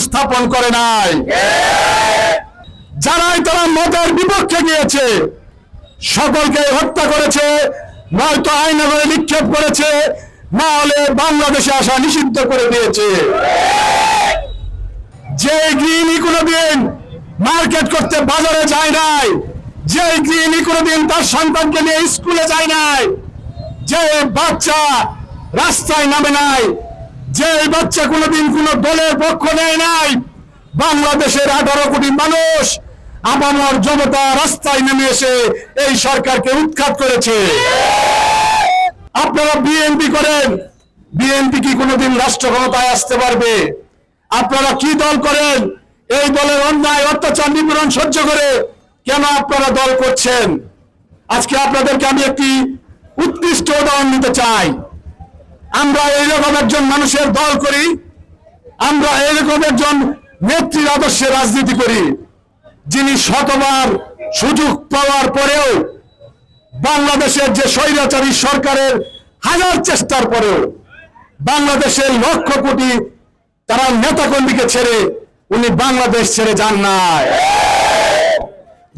স্থাপন করে নাই। যারাই তারা মতের বিপক্ষে গিয়েছে সকলকে হত্যা করেছে, নয়তো আইনগরে নিক্ষেপ করেছে, না হলে বাংলাদেশে আসা নিষিদ্ধ করে দিয়েছে। যে গৃহিণী কোনোদিন মার্কেট করতে বাজারে যায় নাই, যে গৃহিণী কোনোদিন তার সন্তানকে নিয়ে স্কুলে যায় নাই, যে বাচ্চা রাস্তায় নামে নাই, যে বাচ্চা কোনোদিন কোনো দলের পক্ষ নেয় নাই, বাংলাদেশের 18 কোটি মানুষ আপামর জনতা রাস্তায় নেমে এসে এই সরকারকে উৎখাত করেছে। আপনারা বিএনপি করেন, বিএনপি কি কোনোদিন রাষ্ট্র ক্ষমতায় আসতে পারবে? আপনারা কি দল করেন? এই দলের অন্যায় অত্যাচার নিপীড়ন সহ্য করে কেন আপনারা দল করছেন? আজকে আপনাদেরকে আমি একটি উৎকৃষ্ট উদাহরণ দিতে চাই। আমরা এইরকম একজন মানুষের দল করি, আমরা এইরকম একজন নেত্রীর আদর্শে রাজনীতি করি, যিনি শতবার সুযোগ পাওয়ার পরেও বাংলাদেশের যে স্বৈরাচারী সরকারের হাজার চেষ্টার পরেও বাংলাদেশের লক্ষ কোটি তারা নেতাকর্মীকে ছেড়ে উনি বাংলাদেশ ছেড়ে যান নাই।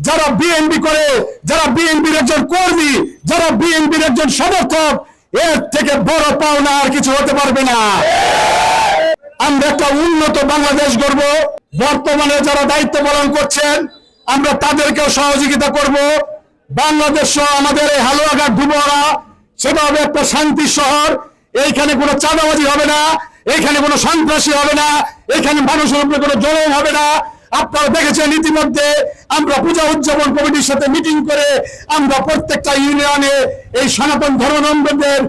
যারা বিএনপি করে, যারা বিএনপির একজন কর্মী, যারা বিএনপির একজন সমর্থক, এর থেকে বড় পাওনা আর কিছু হতে পারবে না। আমরা একটা উন্নত বাংলাদেশ গড়ব। বর্তমানে যারা দায়িত্ব পালন করছেন আমরা তাদেরকেও সহযোগিতা করব। বাংলাদেশ আমাদের এই হালুয়াঘাট ডুবরা সেটা হবে একটা শান্তি শহর। এইখানে কোনো চাঁদাবাজি হবে না, এখানে কোনো সন্ত্রাসী হবে না, এখানে মানুষের উপরে কোনো জুলুম হবে না। আপনারা দেখেছেন ইতিমধ্যে আমরা পূজা উদযাপন কমিটির সাথে মিটিং করে আমরা প্রত্যেকটা ইউনিয়নে এই সনাতন ধর্মাবলম্বীদের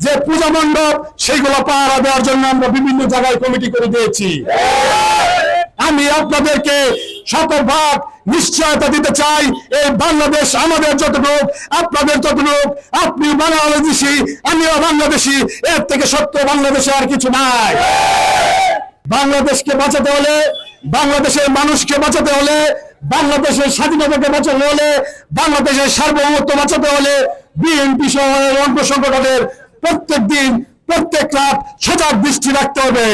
যে পূজা মণ্ডপ সেইগুলো পাহারা দেওয়ার জন্য আমরা বিভিন্ন জায়গায় কমিটি করে দিয়েছি। আমি আপনাদেরকে শতভাগ নিশ্চয়তা দিতে চাই, এই বাংলাদেশ আমাদের যতটুকু, আপনাদের ততটুকু। আপনি বাংলাদেশি, আমিও বাংলাদেশি, এর থেকে সত্য বাংলাদেশে আর কিছু নাই। বাংলাদেশকে বাঁচাতে হলে, বাংলাদেশের মানুষকে বাঁচাতে হলে, বাংলাদেশের স্বাধীনতাকে বাঁচাতে হলে, বাংলাদেশের সার্বভৌমত্ব বাঁচাতে হলে বিএনপি সহ অঙ্গ সংগঠনের প্রত্যেক দিন প্রত্যেক রাত সজাগ দৃষ্টি রাখতে হবে।